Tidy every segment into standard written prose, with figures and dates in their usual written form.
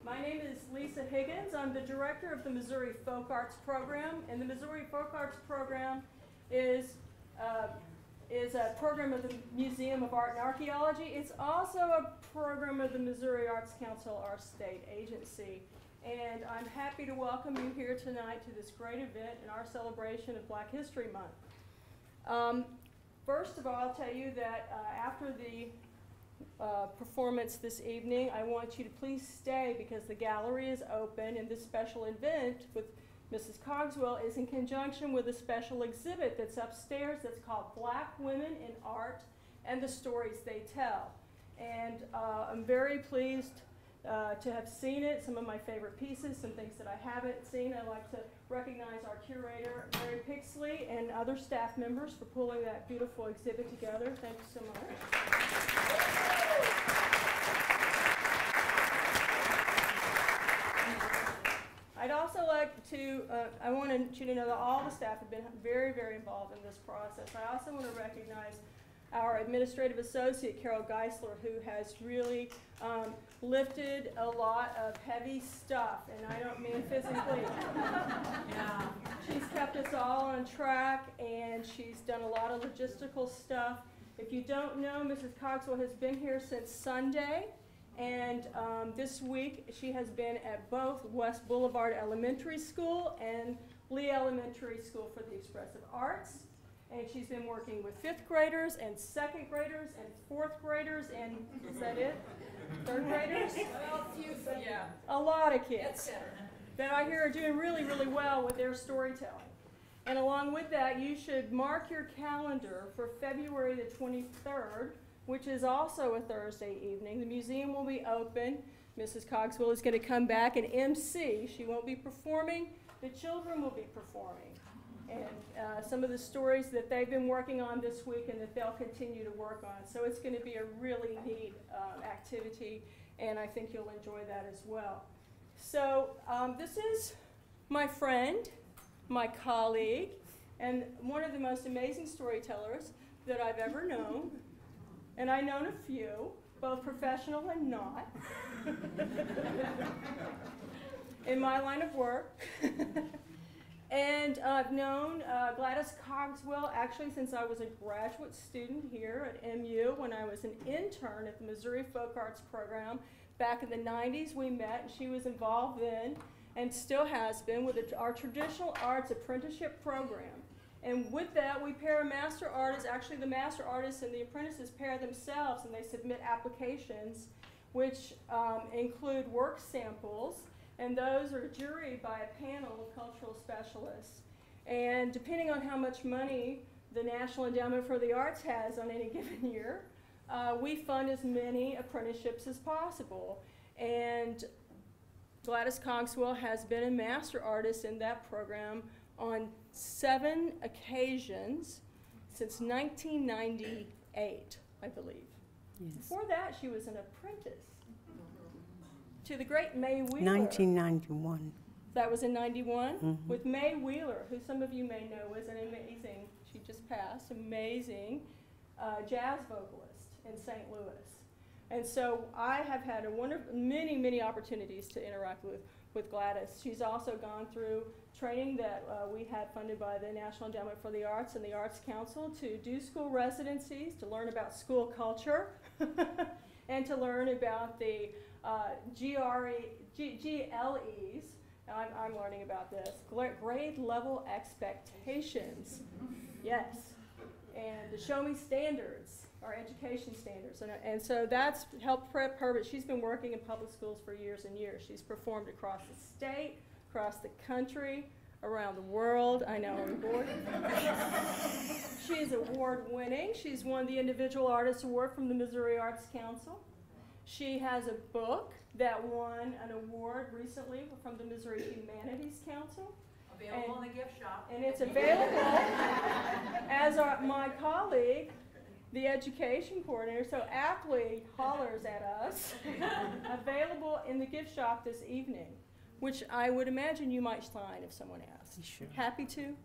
My name is Lisa Higgins. I'm the director of the Missouri Folk Arts Program, and the Missouri Folk Arts Program is a program of the Museum of Art and Archaeology. It's also a program of the Missouri Arts Council, our state agency. And I'm happy to welcome you here tonight to this great event in our celebration of Black History Month. First of all, I'll tell you that after the performance this evening, I want you to please stay because the gallery is open, and this special event with Mrs. Cogswell is in conjunction with a special exhibit that's upstairs that's called Black Women in Art and the Stories They Tell. And I'm very pleased to have seen it, some of my favorite pieces, some things that I haven't seen. I'd like to recognize our curator, Mary Pixley, and other staff members for pulling that beautiful exhibit together. Thank you so much. I'd also like to, I wanted you to know that all the staff have been very, very involved in this process. I also want to recognize our administrative associate, Carol Geisler, who has really lifted a lot of heavy stuff, and I don't mean physically. Yeah. She's kept us all on track, and she's done a lot of logistical stuff. If you don't know, Mrs. Cogswell has been here since Sunday, and this week she has been at both West Boulevard Elementary School and Lee Elementary School for the Expressive Arts. And she's been working with 5th graders and 2nd graders and 4th graders and, is that it? 3rd graders? Well, a few, but yeah. A lot of kids that I hear are doing really, really well with their storytelling. And along with that, you should mark your calendar for February the 23rd, which is also a Thursday evening. The museum will be open. Mrs. Cogswell is going to come back and MC. She won't be performing. The children will be performing. And some of the stories that they've been working on this week and that they'll continue to work on. So it's going to be a really neat activity, and I think you'll enjoy that as well. So this is my friend, my colleague, and one of the most amazing storytellers that I've ever known. And I've known a few, both professional and not, in my line of work. And I've known Gladys Cogswell actually since I was a graduate student here at MU. When I was an intern at the Missouri Folk Arts Program back in the 90s, we met, and she was involved then and still has been with our Traditional Arts Apprenticeship Program. And with that, we pair a master artist. Actually, the master artists and the apprentices pair themselves, and they submit applications which include work samples, and those are juried by a panel of cultural specialists. And depending on how much money the National Endowment for the Arts has on any given year, we fund as many apprenticeships as possible. And Gladys Cogswell has been a master artist in that program on 7 occasions since 1998, I believe. Yes. Before that, she was an apprentice to the great May Wheeler. 1991. That was in 91? With May Wheeler, who some of you may know was an amazing, she just passed, amazing jazz vocalist in St. Louis. And so I have had many, many opportunities to interact with Gladys. She's also gone through training that we had funded by the National Endowment for the Arts and the Arts Council to do school residencies, to learn about school culture, and to learn about the GLEs. I'm learning about this. Grade level expectations. Yes. And the Show Me standards, our education standards. And so that's helped prep her, but she's been working in public schools for years and years. She's performed across the state, across the country, around the world. I know, I'm bored. She's award-winning. She's won the Individual Artist Award from the Missouri Arts Council. She has a book that won an award recently from the Missouri Humanities Council. Available in the gift shop. And it's available as my colleague, the education coordinator, so aptly hollers at us, available in the gift shop this evening, which I would imagine you might sign if someone asked. Sure. Happy to?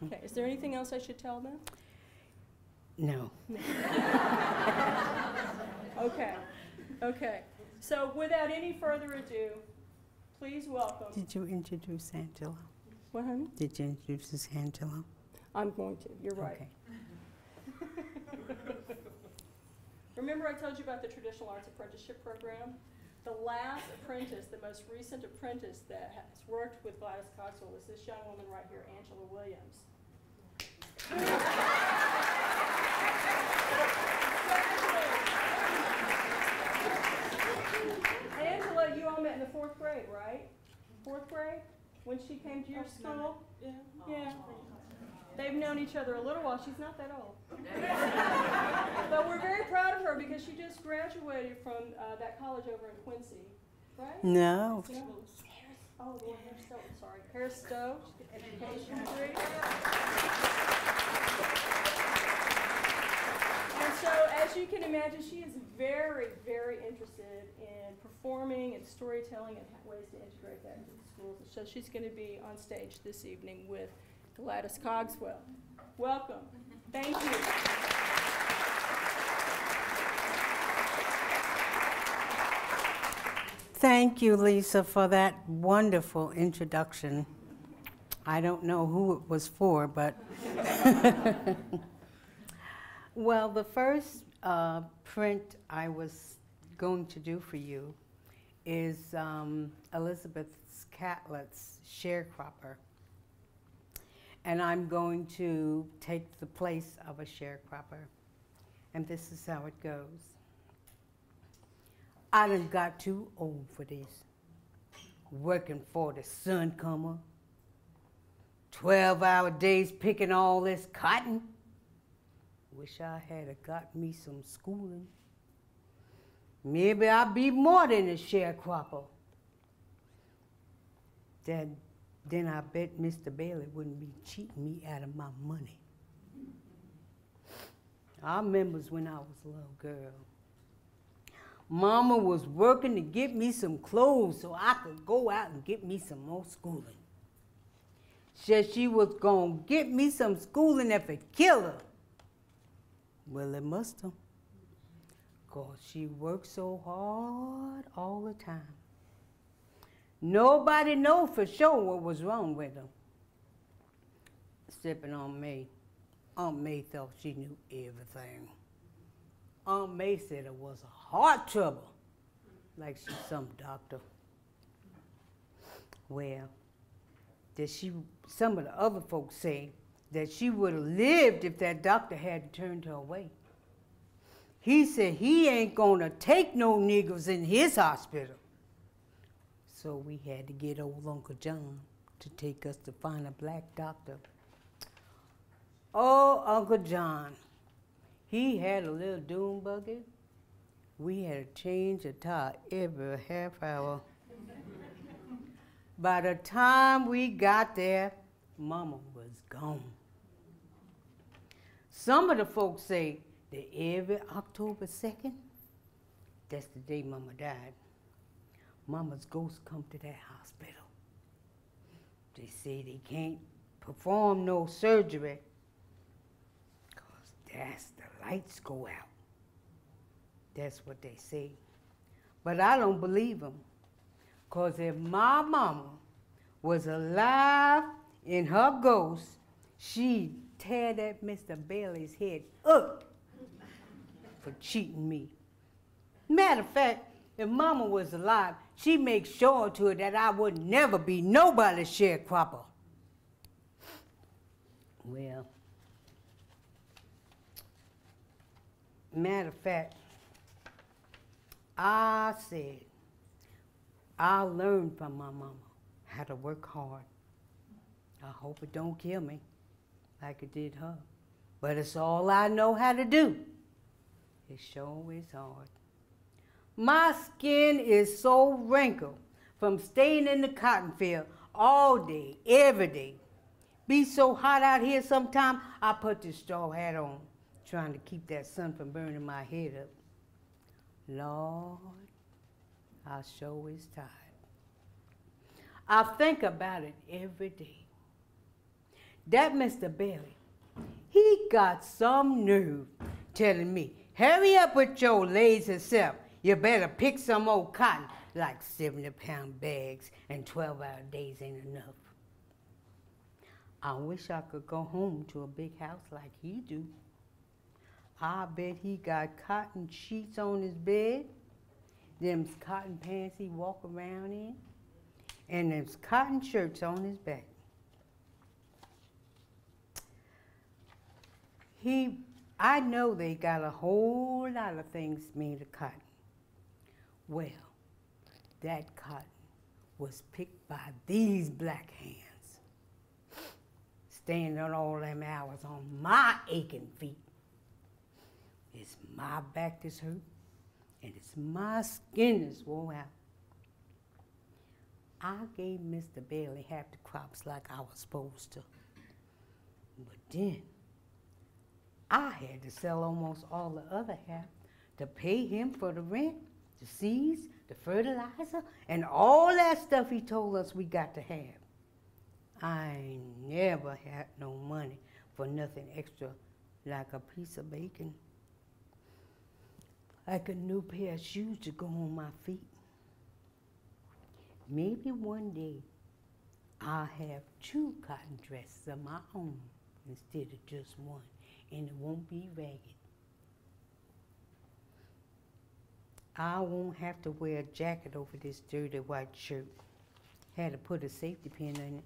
Okay. Is there anything else I should tell them? No. Okay. Okay. So without any further ado, Please welcome. Did you introduce Angela? What, honey? Did you introduce Angela? I'm going to. You're right. Okay. Remember I told you about the Traditional Arts Apprenticeship Program? The last apprentice, the most recent apprentice that has worked with Gladys Cogswell is this young woman right here, Angela Williams. Angela, you all met in the 4th grade, right? 4th grade? When she came to your school? Yeah. Yeah. They've known each other a little while. She's not that old. But we're very proud of her because she just graduated from that college over in Quincy, right? No. No. Oh, the one Harris Stowe, sorry. Harris Stowe, education degree. And so, as you can imagine, she is very, very interested in performing and storytelling and ways to integrate that into the schools. So she's going to be on stage this evening with Gladys Cogswell. Welcome. Thank you. Thank you, Lisa, for that wonderful introduction. I don't know who it was for, but well, the first print I was going to do for you is Elizabeth Catlett's Sharecropper. And I'm going to take the place of a sharecropper. And this is how it goes. I done got too old for this. Working for the sun comer. 12-hour days picking all this cotton. Wish I had got me some schooling. Maybe I'd be more than a sharecropper. Then I bet Mr. Bailey wouldn't be cheating me out of my money. I remember when I was a little girl. Mama was working to get me some clothes so I could go out and get me some more schooling. Said she was gonna get me some schooling if it killed her. Well, it must have. 'Cause she worked so hard all the time. Nobody know for sure what was wrong with her. Except Aunt May. Aunt May thought she knew everything. Aunt May said it was a heart trouble, like she's some doctor. Well, some of the other folks say that she would have lived if that doctor hadn't turned her away. He said he ain't gonna take no niggers in his hospital. So we had to get old Uncle John to take us to find a black doctor. Oh, Uncle John, he had a little dune buggy. We had to change a tire every half hour. By the time we got there, Mama was gone. Some of the folks say that every October 2nd, that's the day Mama died, Mama's ghost come to that hospital. They say they can't perform no surgery because that's the lights go out. That's what they say. But I don't believe them. Because if my mama was alive in her ghost, she'd tear that Mr. Bailey's head up for cheating me. Matter of fact, if Mama was alive, she'd make sure to it that I would never be nobody's sharecropper. Well, matter of fact, I said, I learned from my mama how to work hard. I hope it don't kill me like it did her. But it's all I know how to do. It sure is hard. My skin is so wrinkled from staying in the cotton field all day, every day. Be so hot out here sometime, I put this straw hat on, trying to keep that sun from burning my head up. Lord, I sure is tired. I think about it every day. That Mr. Bailey, he got some nerve telling me, hurry up with your lazy self. You better pick some old cotton like 70-pound bags and 12-hour days ain't enough. I wish I could go home to a big house like he do. I bet he got cotton sheets on his bed, them cotton pants he walk around in, and them cotton shirts on his back. I know they got a whole lot of things made of cotton. Well, that cotton was picked by these black hands, standing all them hours on my aching feet. It's my back that's hurt, and it's my skin that's wore out. I gave Mr. Bailey half the crops like I was supposed to. But then, I had to sell almost all the other half to pay him for the rent, the seeds, the fertilizer, and all that stuff he told us we got to have. I ain't never had no money for nothing extra like a piece of bacon, like a new pair of shoes to go on my feet. Maybe one day I'll have 2 cotton dresses of my own instead of just one, and it won't be ragged. I won't have to wear a jacket over this dirty white shirt. Had to put a safety pin in it.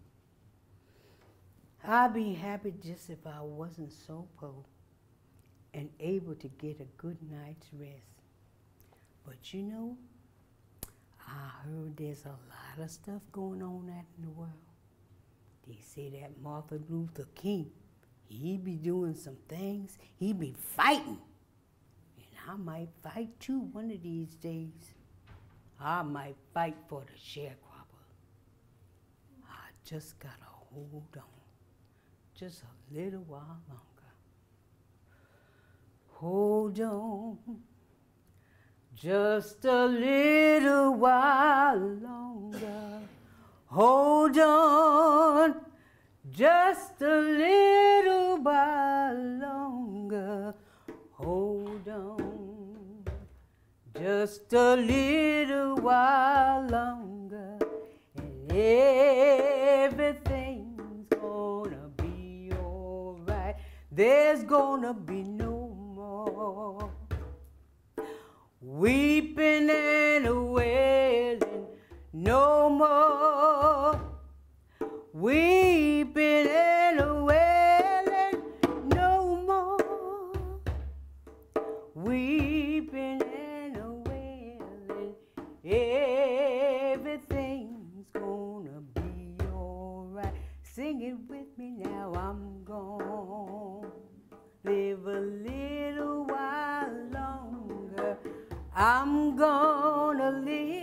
I'd be happy just if I wasn't so poor and able to get a good night's rest. But you know, I heard there's a lot of stuff going on out in the world. They say that Martin Luther King, he be doing some things, he be fighting. And I might fight too one of these days. I might fight for the sharecropper. I just gotta hold on just a little while longer. Hold on just a little while longer. Hold on just a little while longer. Hold on just a little while longer, and everything's gonna be alright. There's gonna be no more weeping and wailing, no more weeping and wailing, no more weeping and wailing. Everything's gonna be alright. Sing it with me now. I'm gonna live a little while longer. I'm gonna live